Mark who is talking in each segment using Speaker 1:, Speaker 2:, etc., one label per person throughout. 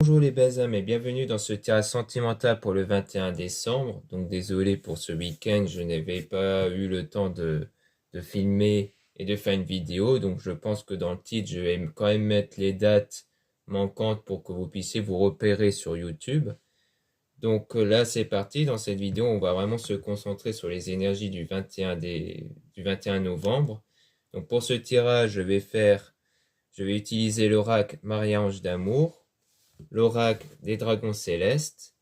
Speaker 1: Bonjour les âmes et bienvenue dans ce tirage sentimental pour le 21 décembre. Donc désolé pour ce week-end, je n'avais pas eu le temps de filmer et de faire une vidéo. Donc je pense que dans le titre, je vais quand même mettre les dates manquantes pour que vous puissiez vous repérer sur YouTube. Donc là c'est parti, dans cette vidéo on va vraiment se concentrer sur les énergies du 21 novembre. Donc pour ce tirage je vais utiliser l'oracle Marie-Ange d'amour, l'oracle des dragons célestes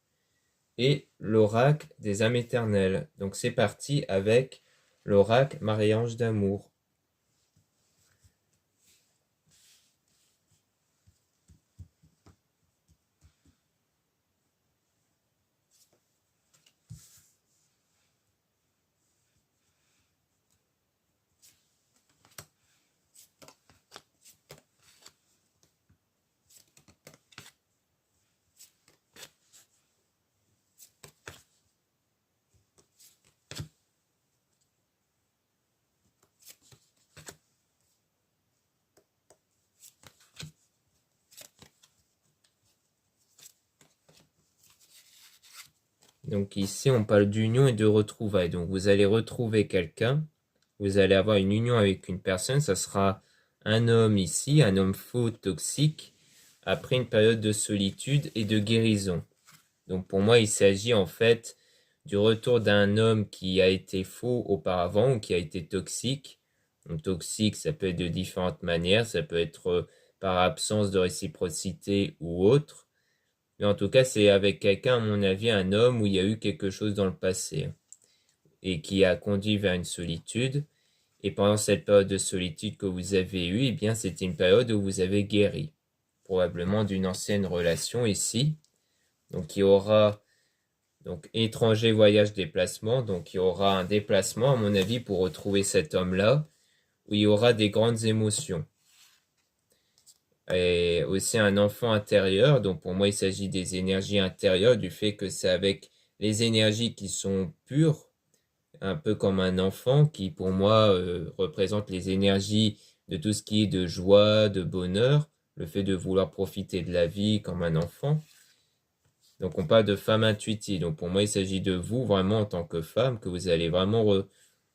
Speaker 1: et l'oracle des âmes éternelles. Donc c'est parti avec l'oracle Marie-Ange d'amour. Donc ici, on parle d'union et de retrouvailles. Donc vous allez retrouver quelqu'un, vous allez avoir une union avec une personne, ça sera un homme ici, un homme faux, toxique, après une période de solitude et de guérison. Donc pour moi, il s'agit en fait du retour d'un homme qui a été faux auparavant ou qui a été toxique. Donc toxique, ça peut être de différentes manières, ça peut être par absence de réciprocité ou autre. Mais en tout cas, c'est avec quelqu'un, à mon avis, un homme où il y a eu quelque chose dans le passé et qui a conduit vers une solitude. Et pendant cette période de solitude que vous avez eue, eh bien, c'était une période où vous avez guéri, probablement d'une ancienne relation ici. Donc, il y aura donc étranger, voyage, déplacement. Donc, il y aura un déplacement, à mon avis, pour retrouver cet homme-là, où il y aura des grandes émotions. Et aussi un enfant intérieur. Donc pour moi, il s'agit des énergies intérieures, du fait que c'est avec les énergies qui sont pures, un peu comme un enfant qui pour moi représente les énergies de tout ce qui est de joie, de bonheur, le fait de vouloir profiter de la vie comme un enfant. Donc on parle de femme intuitive. Donc pour moi, il s'agit de vous vraiment en tant que femme, que vous allez vraiment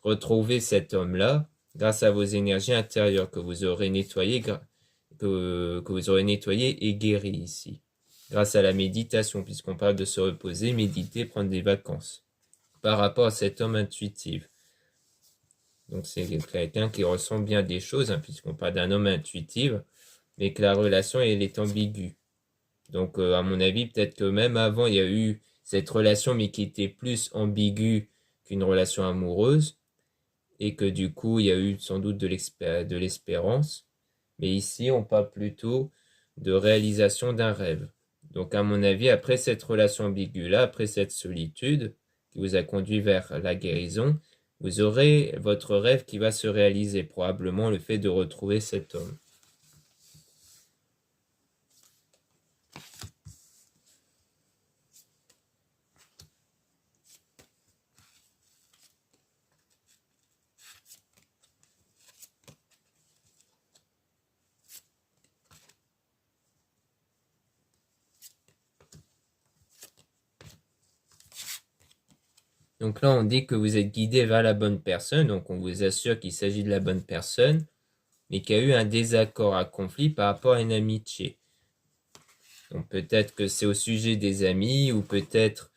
Speaker 1: retrouver cet homme-là grâce à vos énergies intérieures que vous aurez nettoyées que vous aurez nettoyé et guéri ici, grâce à la méditation, puisqu'on parle de se reposer, méditer, prendre des vacances, par rapport à cet homme intuitif. Donc c'est quelqu'un qui ressent bien des choses, hein, puisqu'on parle d'un homme intuitif, mais que la relation, elle est ambiguë. Donc à mon avis, peut-être que même avant, il y a eu cette relation, mais qui était plus ambiguë qu'une relation amoureuse, et que du coup, il y a eu sans doute de l'espérance. Mais ici, on parle plutôt de réalisation d'un rêve. Donc, à mon avis, après cette relation ambiguë-là, après cette solitude qui vous a conduit vers la guérison, vous aurez votre rêve qui va se réaliser, probablement le fait de retrouver cet homme. Donc là, on dit que vous êtes guidé vers la bonne personne, donc on vous assure qu'il s'agit de la bonne personne, mais qu'il y a eu un désaccord, un conflit par rapport à une amitié. Donc peut-être que c'est au sujet des amis, ou peut-être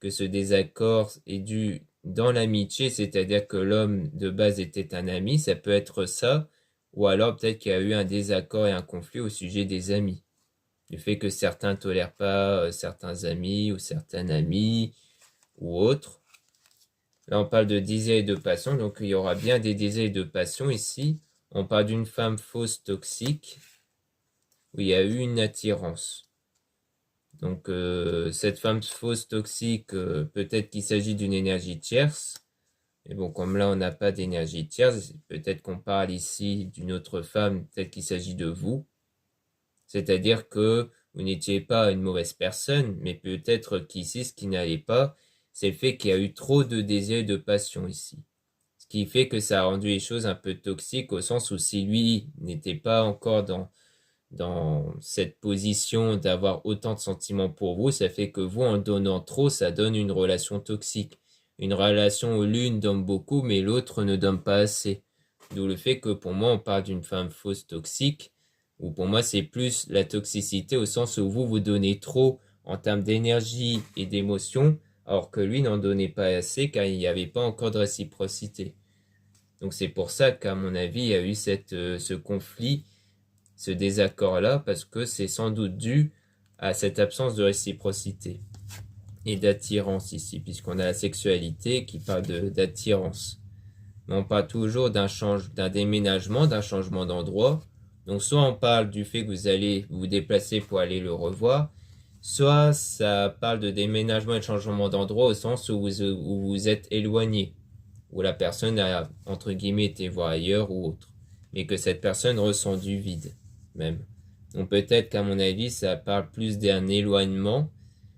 Speaker 1: que ce désaccord est dû dans l'amitié, c'est-à-dire que l'homme de base était un ami, ça peut être ça, ou alors peut-être qu'il y a eu un désaccord et un conflit au sujet des amis. Du fait que certains ne tolèrent pas certains amis ou certains amis ou autres. Là, on parle de désir et de passion, donc il y aura bien des désirs et de passion ici. On parle d'une femme fausse toxique, où il y a eu une attirance. Donc cette femme fausse toxique, peut-être qu'il s'agit d'une énergie tierce. Mais bon, comme là on n'a pas d'énergie tierce, peut-être qu'on parle ici d'une autre femme, peut-être qu'il s'agit de vous. C'est-à-dire que vous n'étiez pas une mauvaise personne, mais peut-être qu'ici ce qui n'allait pas, c'est le fait qu'il y a eu trop de désir et de passion ici. Ce qui fait que ça a rendu les choses un peu toxiques, au sens où si lui n'était pas encore dans cette position d'avoir autant de sentiments pour vous, ça fait que vous, en donnant trop, ça donne une relation toxique. Une relation où l'une donne beaucoup, mais l'autre ne donne pas assez. D'où le fait que pour moi, on parle d'une femme fausse toxique, ou pour moi, c'est plus la toxicité au sens où vous donnez trop en termes d'énergie et d'émotion, alors que lui n'en donnait pas assez car il n'y avait pas encore de réciprocité. Donc c'est pour ça qu'à mon avis, il y a eu ce conflit, ce désaccord-là, parce que c'est sans doute dû à cette absence de réciprocité et d'attirance ici, puisqu'on a la sexualité qui parle d'attirance. Mais on parle toujours d'un déménagement, d'un changement d'endroit. Donc soit on parle du fait que vous allez vous déplacer pour aller le revoir, soit ça parle de déménagement et de changement d'endroit au sens où vous êtes éloigné, où la personne a, entre guillemets, été voir ailleurs ou autre, mais que cette personne ressent du vide, même. Donc peut-être qu'à mon avis, ça parle plus d'un éloignement,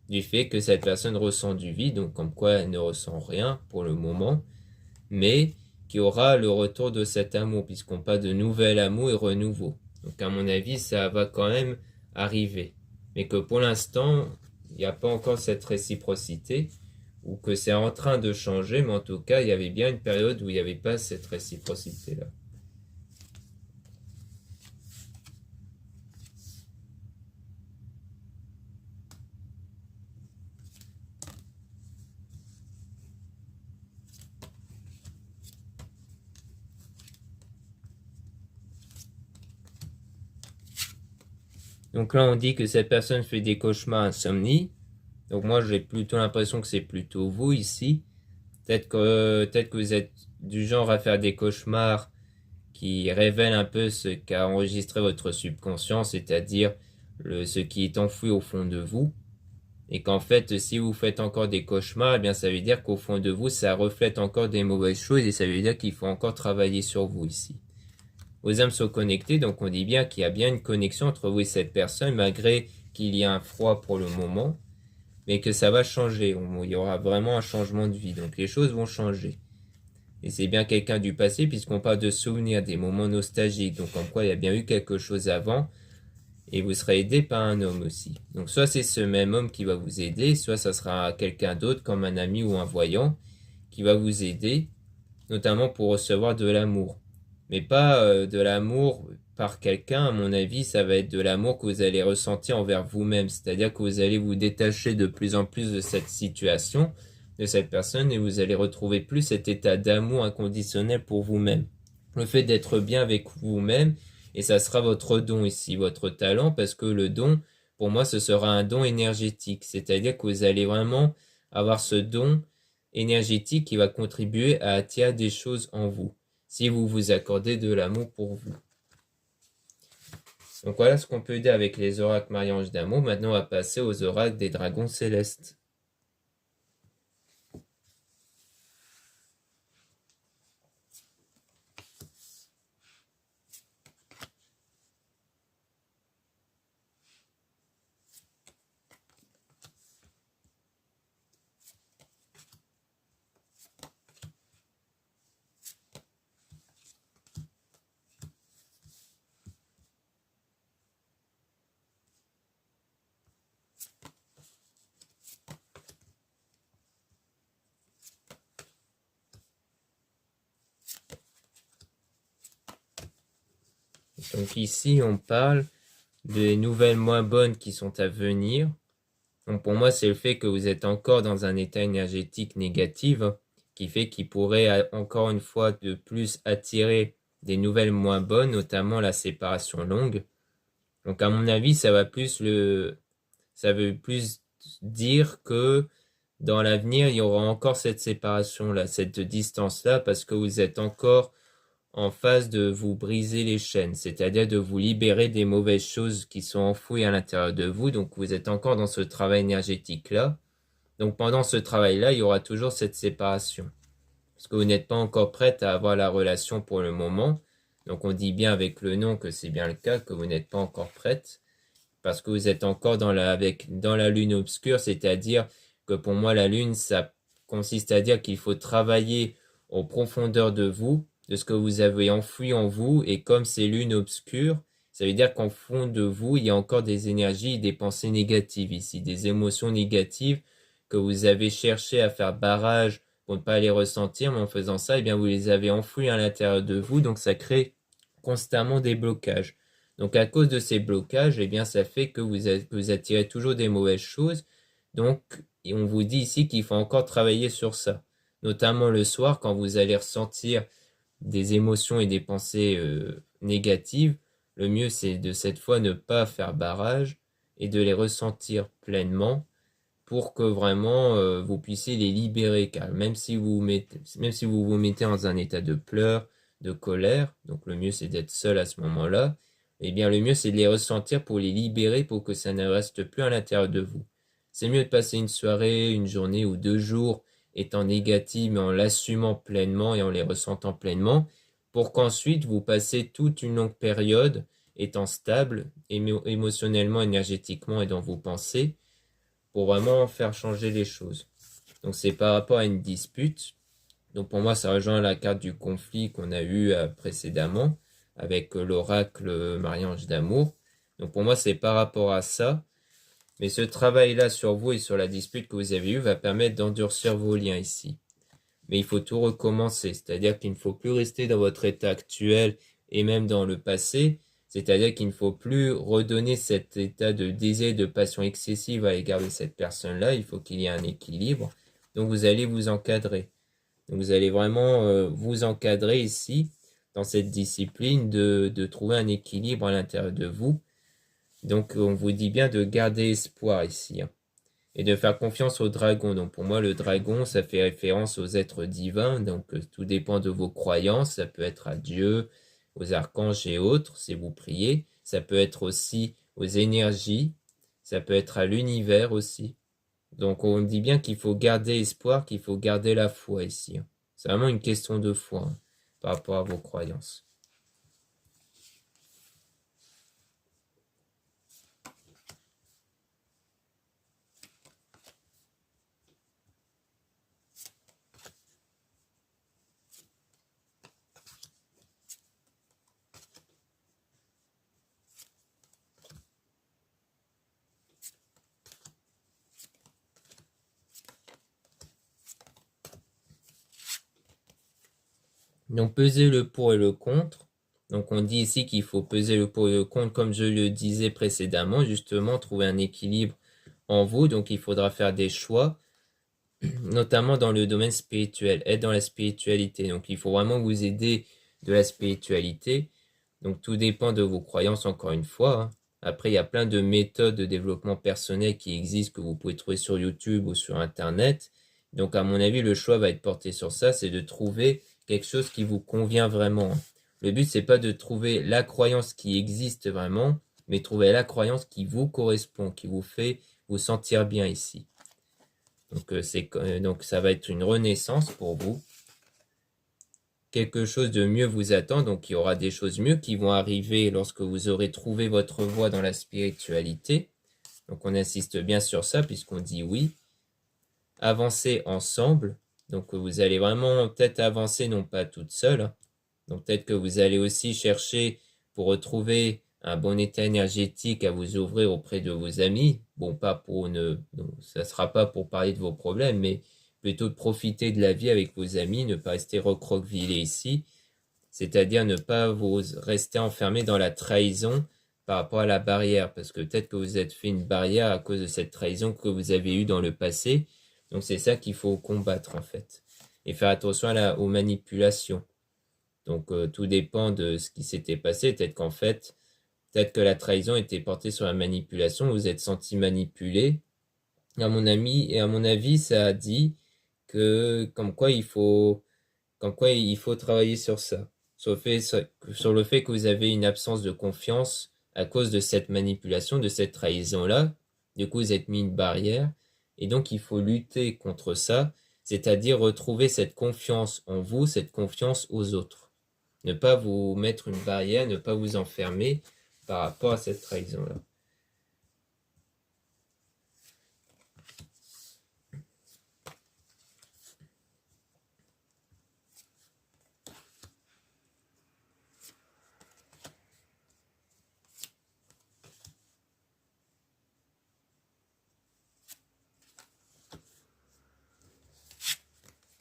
Speaker 1: du fait que cette personne ressent du vide, donc comme quoi elle ne ressent rien pour le moment, mais qui aura le retour de cet amour, puisqu'on parle de nouvel amour et renouveau. Donc à mon avis, ça va quand même arriver. Mais que pour l'instant, il n'y a pas encore cette réciprocité, ou que c'est en train de changer, mais en tout cas, il y avait bien une période où il n'y avait pas cette réciprocité-là. Donc là, on dit que cette personne fait des cauchemars insomnie. Donc moi, j'ai plutôt l'impression que c'est plutôt vous ici. Peut-être que vous êtes du genre à faire des cauchemars qui révèlent un peu ce qu'a enregistré votre subconscient, c'est-à-dire ce qui est enfoui au fond de vous. Et qu'en fait, si vous faites encore des cauchemars, eh bien, ça veut dire qu'au fond de vous, ça reflète encore des mauvaises choses et ça veut dire qu'il faut encore travailler sur vous ici. Vos âmes sont connectées, donc on dit bien qu'il y a bien une connexion entre vous et cette personne, malgré qu'il y a un froid pour le moment, mais que ça va changer. Il y aura vraiment un changement de vie, donc les choses vont changer. Et c'est bien quelqu'un du passé, puisqu'on parle de souvenirs, des moments nostalgiques, donc en quoi il y a bien eu quelque chose avant, et vous serez aidé par un homme aussi. Donc soit c'est ce même homme qui va vous aider, soit ça sera quelqu'un d'autre, comme un ami ou un voyant, qui va vous aider, notamment pour recevoir de l'amour. Mais pas de l'amour par quelqu'un, à mon avis, ça va être de l'amour que vous allez ressentir envers vous-même. C'est-à-dire que vous allez vous détacher de plus en plus de cette situation, de cette personne, et vous allez retrouver plus cet état d'amour inconditionnel pour vous-même. Le fait d'être bien avec vous-même, et ça sera votre don ici, votre talent, parce que le don, pour moi, ce sera un don énergétique. C'est-à-dire que vous allez vraiment avoir ce don énergétique qui va contribuer à attirer des choses en vous, si vous vous accordez de l'amour pour vous. Donc voilà ce qu'on peut dire avec les oracles Marie-Ange d'amour. Maintenant, on va passer aux oracles des dragons célestes. Donc ici, on parle des nouvelles moins bonnes qui sont à venir. Donc pour moi, c'est le fait que vous êtes encore dans un état énergétique négatif qui fait qu'il pourrait encore une fois de plus attirer des nouvelles moins bonnes, notamment la séparation longue. Donc à mon avis, ça veut plus dire que dans l'avenir, il y aura encore cette séparation-là, cette distance-là, parce que vous êtes encore en phase de vous briser les chaînes, c'est-à-dire de vous libérer des mauvaises choses qui sont enfouies à l'intérieur de vous. Donc vous êtes encore dans ce travail énergétique-là. Donc pendant ce travail-là, il y aura toujours cette séparation. Parce que vous n'êtes pas encore prête à avoir la relation pour le moment. Donc on dit bien avec le nom que c'est bien le cas, que vous n'êtes pas encore prête. Parce que vous êtes encore dans la lune obscure, c'est-à-dire que pour moi la lune, ça consiste à dire qu'il faut travailler aux profondeurs de vous, de ce que vous avez enfoui en vous, et comme c'est lune obscure, Ça veut dire qu'en fond de vous, il y a encore des énergies, des pensées négatives ici, des émotions négatives que vous avez cherché à faire barrage pour ne pas les ressentir, mais en faisant ça, eh bien, vous les avez enfouies à l'intérieur de vous, donc ça crée constamment des blocages. Donc à cause de ces blocages, eh bien, ça fait que vous attirez toujours des mauvaises choses. Donc, et on vous dit ici qu'il faut encore travailler sur ça, notamment le soir quand vous allez ressentir des émotions et des pensées négatives. Le mieux, c'est de cette fois ne pas faire barrage et de les ressentir pleinement pour que vraiment vous puissiez les libérer. Car même si vous vous mettez dans un état de pleurs, de colère, donc le mieux c'est d'être seul à ce moment-là, eh bien le mieux c'est de les ressentir pour les libérer pour que ça ne reste plus à l'intérieur de vous. C'est mieux de passer une soirée, une journée ou 2 jours étant négatif mais en l'assumant pleinement et en les ressentant pleinement pour qu'ensuite vous passez toute une longue période étant stable émotionnellement, énergétiquement et dans vos pensées pour vraiment faire changer les choses. Donc c'est par rapport à une dispute. Donc pour moi, ça rejoint la carte du conflit qu'on a eu précédemment avec l'oracle Marie-Ange d'amour. Donc pour moi, c'est par rapport à ça. Mais ce travail-là sur vous et sur la dispute que vous avez eue va permettre d'endurcir vos liens ici. Mais il faut tout recommencer, c'est-à-dire qu'il ne faut plus rester dans votre état actuel et même dans le passé, c'est-à-dire qu'il ne faut plus redonner cet état de désir, de passion excessive à l'égard de cette personne-là, il faut qu'il y ait un équilibre. Donc vous allez vous encadrer. Donc vous allez vraiment vous encadrer ici, dans cette discipline, de trouver un équilibre à l'intérieur de vous. Donc on vous dit bien de garder espoir ici, hein, et de faire confiance au dragon. Donc pour moi, le dragon, ça fait référence aux êtres divins. Donc tout dépend de vos croyances. Ça peut être à Dieu, aux archanges et autres, si vous priez. Ça peut être aussi aux énergies. Ça peut être à l'univers aussi. Donc on dit bien qu'il faut garder espoir, qu'il faut garder la foi ici, hein. C'est vraiment une question de foi, hein, par rapport à vos croyances. Donc peser le pour et le contre. Donc on dit ici qu'il faut peser le pour et le contre, comme je le disais précédemment, justement trouver un équilibre en vous. Donc il faudra faire des choix, notamment dans le domaine spirituel, être dans la spiritualité. Donc il faut vraiment vous aider de la spiritualité. Donc tout dépend de vos croyances, encore une fois, hein. Après, il y a plein de méthodes de développement personnel qui existent que vous pouvez trouver sur YouTube ou sur Internet. Donc à mon avis, le choix va être porté sur ça, c'est de trouver quelque chose qui vous convient vraiment. Le but, c'est pas de trouver la croyance qui existe vraiment, mais trouver la croyance qui vous correspond, qui vous fait vous sentir bien ici. Donc ça va être une renaissance pour vous. Quelque chose de mieux vous attend, donc il y aura des choses mieux qui vont arriver lorsque vous aurez trouvé votre voie dans la spiritualité. Donc on insiste bien sur ça puisqu'on dit oui. Avancer ensemble, donc vous allez vraiment peut-être avancer non pas toute seule, hein. Donc peut-être que vous allez aussi chercher pour retrouver un bon état énergétique à vous ouvrir auprès de vos amis. Bon, pas pour ne, donc, ça sera pas pour parler de vos problèmes, mais plutôt de profiter de la vie avec vos amis, ne pas rester recroquevillé ici, c'est-à-dire ne pas vous rester enfermé dans la trahison par rapport à la barrière, parce que peut-être que vous êtes fait une barrière à cause de cette trahison que vous avez eue dans le passé. Donc c'est ça qu'il faut combattre en fait. Et faire attention aux manipulations. Donc tout dépend de ce qui s'était passé. Peut-être que la trahison était portée sur la manipulation, vous vous êtes senti manipulé. À mon avis, ça a dit que comme quoi il faut travailler sur ça. Sur le fait que vous avez une absence de confiance à cause de cette manipulation, de cette trahison-là. Du coup, vous êtes mis une barrière. Et donc, il faut lutter contre ça, c'est-à-dire retrouver cette confiance en vous, cette confiance aux autres. Ne pas vous mettre une barrière, ne pas vous enfermer par rapport à cette trahison-là.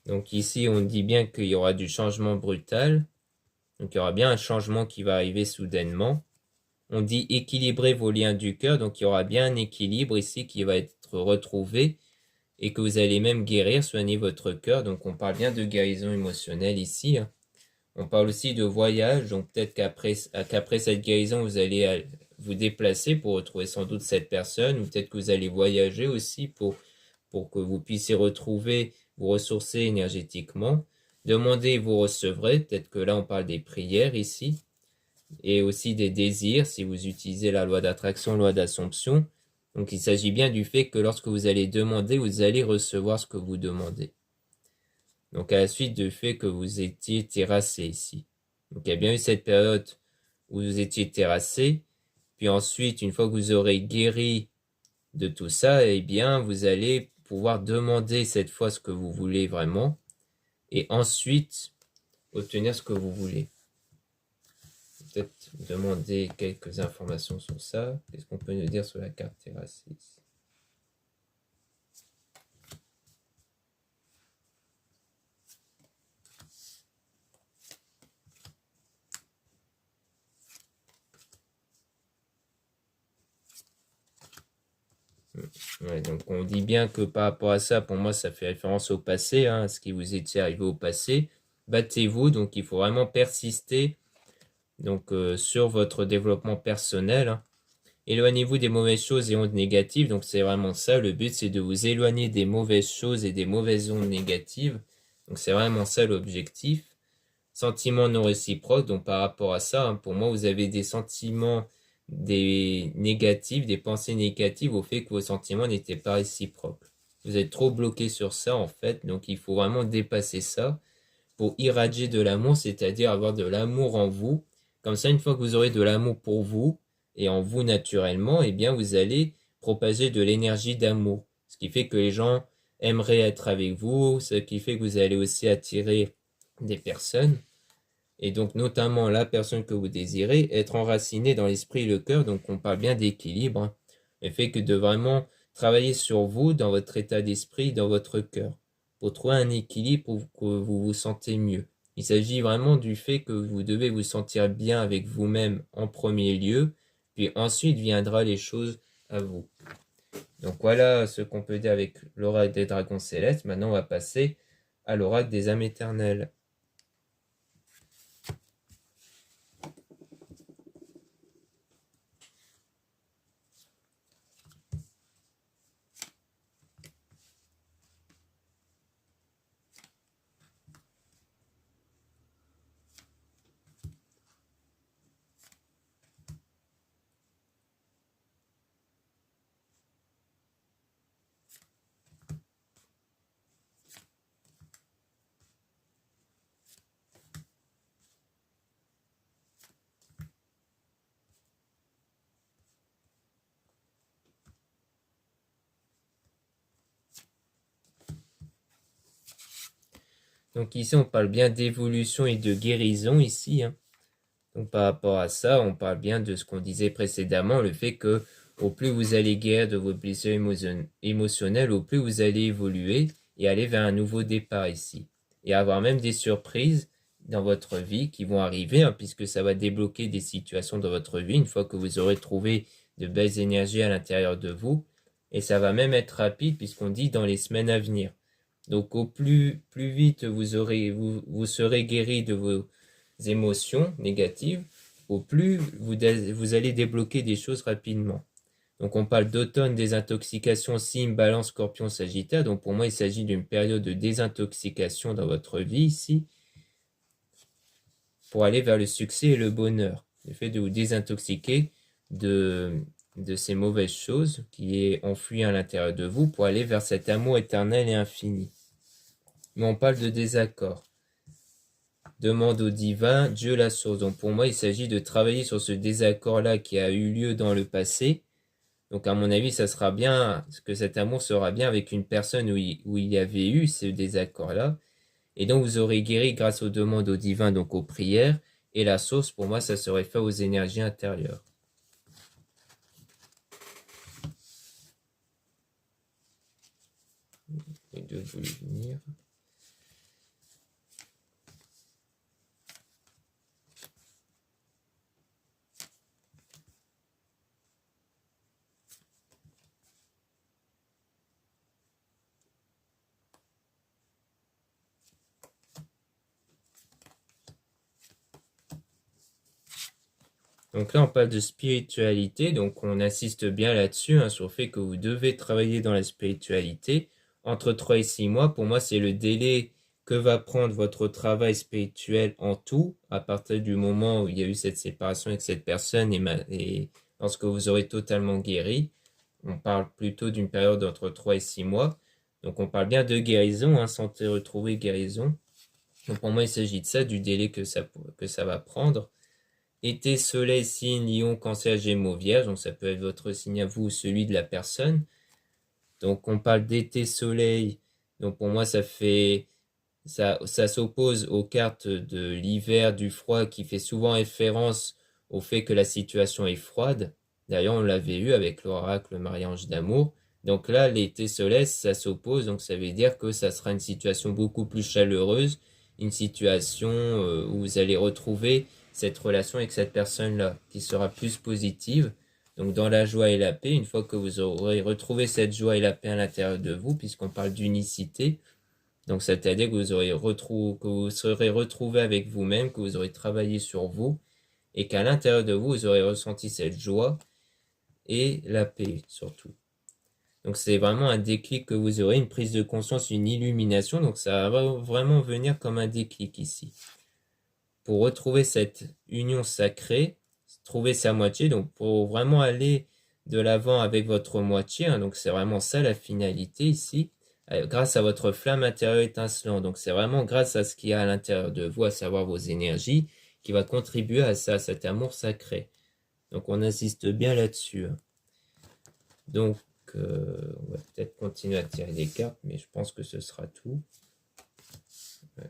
Speaker 1: Donc ici, on dit bien qu'il y aura du changement brutal. Donc il y aura bien un changement qui va arriver soudainement. On dit équilibrer vos liens du cœur. Donc il y aura bien un équilibre ici qui va être retrouvé et que vous allez même guérir, soigner votre cœur. Donc on parle bien de guérison émotionnelle ici. On parle aussi de voyage. Donc peut-être qu'après cette guérison, vous allez vous déplacer pour retrouver sans doute cette personne, ou peut-être que vous allez voyager aussi pour que vous puissiez retrouver, vous ressourcer énergétiquement. Demandez, vous recevrez. Peut-être que là, on parle des prières ici. Et aussi des désirs, si vous utilisez la loi d'attraction, loi d'assomption. Donc, il s'agit bien du fait que lorsque vous allez demander, vous allez recevoir ce que vous demandez. Donc, à la suite du fait que vous étiez terrassé ici. Donc, il y a bien eu cette période où vous étiez terrassé. Puis ensuite, une fois que vous aurez guéri de tout ça, eh bien, vous allez pouvoir demander cette fois ce que vous voulez vraiment et ensuite obtenir ce que vous voulez. Peut-être demander quelques informations sur ça. Qu'est-ce qu'on peut nous dire sur la carte terrassée? Ouais, donc on dit bien que par rapport à ça, pour moi, ça fait référence au passé, à ce qui vous était arrivé au passé. Battez-vous, donc il faut vraiment persister donc, sur votre développement personnel. Éloignez-vous des mauvaises choses et ondes négatives. Donc c'est vraiment ça. Le but, c'est de vous éloigner des mauvaises choses et des mauvaises ondes négatives. Donc c'est vraiment ça l'objectif. Sentiments non réciproques. Donc par rapport à ça, pour moi, vous avez des sentiments négatifs, des pensées négatives au fait que vos sentiments n'étaient pas réciproques. Vous êtes trop bloqué sur ça en fait. Donc il faut vraiment dépasser ça pour irradier de l'amour, c'est-à-dire avoir de l'amour en vous. Comme ça, une fois que vous aurez de l'amour pour vous et en vous naturellement, eh bien, vous allez propager de l'énergie d'amour. Ce qui fait que les gens aimeraient être avec vous, ce qui fait que vous allez aussi attirer des personnes. Et donc, notamment la personne que vous désirez, être enraciné dans l'esprit et le cœur. Donc, on parle bien d'équilibre. Le fait que de vraiment travailler sur vous, dans votre état d'esprit, dans votre cœur, pour trouver un équilibre pour que vous vous sentez mieux. Il s'agit vraiment du fait que vous devez vous sentir bien avec vous-même en premier lieu, puis ensuite viendra les choses à vous. Donc voilà ce qu'on peut dire avec l'oracle des dragons célestes. Maintenant, on va passer à l'oracle des âmes éternelles. Donc ici, on parle bien d'évolution et de guérison ici. Donc par rapport à ça, on parle bien de ce qu'on disait précédemment, le fait que au plus vous allez guérir de vos blessures émotionnelles, au plus vous allez évoluer et aller vers un nouveau départ ici. Et avoir même des surprises dans votre vie qui vont arriver, puisque ça va débloquer des situations dans votre vie une fois que vous aurez trouvé de belles énergies à l'intérieur de vous. Et ça va même être rapide puisqu'on dit dans les semaines à venir. Donc au plus vite vous serez guéri de vos émotions négatives, au plus vous allez débloquer des choses rapidement. Donc on parle d'automne, désintoxication, signe, balance, scorpion, sagittaire. Donc pour moi, il s'agit d'une période de désintoxication dans votre vie ici, pour aller vers le succès et le bonheur. Le fait de vous désintoxiquer de ces mauvaises choses qui est enfoui à l'intérieur de vous pour aller vers cet amour éternel et infini. Mais on parle de désaccord. Demande au divin, Dieu la source. Donc pour moi, il s'agit de travailler sur ce désaccord-là qui a eu lieu dans le passé. Donc à mon avis, ça sera bien, que cet amour sera bien avec une personne où il y avait eu ce désaccord-là. Et donc vous aurez guéri grâce aux demandes au divin, donc aux prières. Et la source, pour moi, ça serait fait aux énergies intérieures. Les deux voulaient venir. Donc là, on parle de spiritualité, donc on insiste bien là-dessus, sur le fait que vous devez travailler dans la spiritualité. Entre 3 et 6 mois, pour moi, c'est le délai que va prendre votre travail spirituel en tout, à partir du moment où il y a eu cette séparation avec cette personne et lorsque vous aurez totalement guéri. On parle plutôt d'une période entre 3 et 6 mois. Donc on parle bien de guérison, santé retrouvée, guérison. Donc pour moi, il s'agit de ça, du délai que ça va prendre. Été, soleil, signe, lion, cancer, gémeaux, vierge. Donc ça peut être votre signe à vous ou celui de la personne. Donc on parle d'été, soleil. Donc pour moi, ça s'oppose aux cartes de l'hiver, du froid, qui fait souvent référence au fait que la situation est froide. D'ailleurs, on l'avait eu avec l'oracle Marie-Ange d'amour. Donc là, l'été soleil, ça s'oppose, donc ça veut dire que ça sera une situation beaucoup plus chaleureuse, une situation où vous allez retrouver cette relation avec cette personne-là, qui sera plus positive. Donc dans la joie et la paix, une fois que vous aurez retrouvé cette joie et la paix à l'intérieur de vous, puisqu'on parle d'unicité, donc c'est-à-dire que que vous serez retrouvé avec vous-même, que vous aurez travaillé sur vous, et qu'à l'intérieur de vous, vous aurez ressenti cette joie et la paix surtout. Donc c'est vraiment un déclic que vous aurez, une prise de conscience, une illumination. Donc ça va vraiment venir comme un déclic ici. Pour retrouver cette union sacrée, trouver sa moitié, donc pour vraiment aller de l'avant avec votre moitié, donc c'est vraiment ça la finalité ici, grâce à votre flamme intérieure étincelante. Donc c'est vraiment grâce à ce qu'il y a à l'intérieur de vous, à savoir vos énergies, qui va contribuer à ça, cet amour sacré. Donc on insiste bien là-dessus. Donc on va peut-être continuer à tirer des cartes, mais je pense que ce sera tout. Ouais.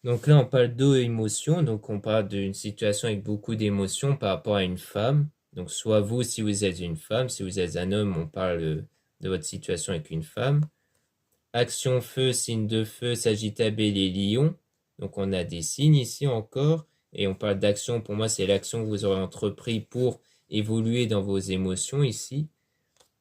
Speaker 1: Donc là, on parle d'émotions, donc on parle d'une situation avec beaucoup d'émotions par rapport à une femme. Donc soit vous, si vous êtes une femme, si vous êtes un homme, on parle de votre situation avec une femme. Action feu, signe de feu, Sagittaire, Bélier, Lion. Donc on a des signes ici encore. Et on parle d'action, pour moi c'est l'action que vous aurez entrepris pour évoluer dans vos émotions ici.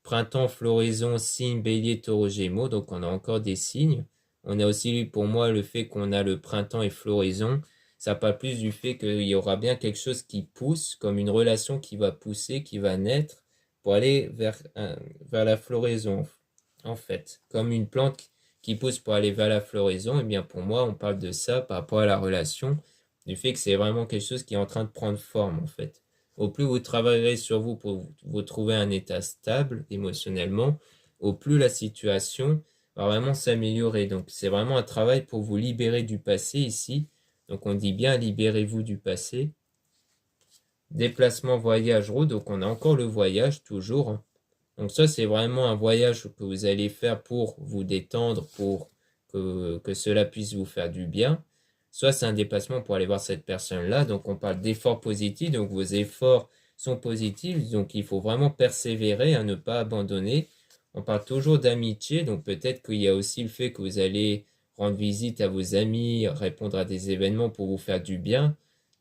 Speaker 1: Printemps, floraison, signe, Bélier, Taureau, Gémeaux. Donc on a encore des signes. On a aussi, pour moi, le fait qu'on a le printemps et floraison. Ça parle plus du fait qu'il y aura bien quelque chose qui pousse, comme une relation qui va pousser, qui va naître, pour aller vers la floraison, en fait. Comme une plante qui pousse pour aller vers la floraison, et bien pour moi, on parle de ça par rapport à la relation, du fait que c'est vraiment quelque chose qui est en train de prendre forme, en fait. Au plus vous travaillerez sur vous pour vous trouver un état stable émotionnellement, au plus la situation va vraiment s'améliorer. Donc c'est vraiment un travail pour vous libérer du passé ici. Donc on dit bien libérez-vous du passé. Déplacement, voyage, route. Donc on a encore le voyage toujours. Donc ça c'est vraiment un voyage que vous allez faire pour vous détendre, pour que cela puisse vous faire du bien. Soit c'est un déplacement pour aller voir cette personne-là. Donc on parle d'efforts positifs. Donc vos efforts sont positifs. Donc il faut vraiment persévérer, ne pas abandonner. On parle toujours d'amitié. Donc peut-être qu'il y a aussi le fait que vous allez rendre visite à vos amis, répondre à des événements pour vous faire du bien.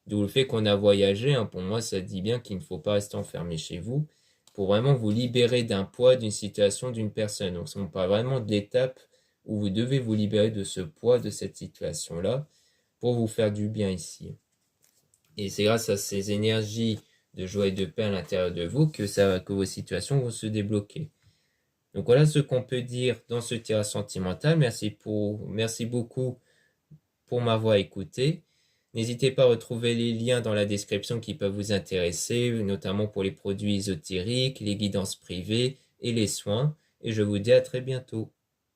Speaker 1: D'où le fait qu'on a voyagé. Pour moi, ça dit bien qu'il ne faut pas rester enfermé chez vous pour vraiment vous libérer d'un poids, d'une situation, d'une personne. Donc on parle vraiment de l'étape où vous devez vous libérer de ce poids, de cette situation-là, pour vous faire du bien ici. Et c'est grâce à ces énergies de joie et de paix à l'intérieur de vous que vos situations vont se débloquer. Donc voilà ce qu'on peut dire dans ce tirage sentimental. Merci beaucoup pour m'avoir écouté. N'hésitez pas à retrouver les liens dans la description qui peuvent vous intéresser, notamment pour les produits ésotériques, les guidances privées et les soins. Et je vous dis à très bientôt.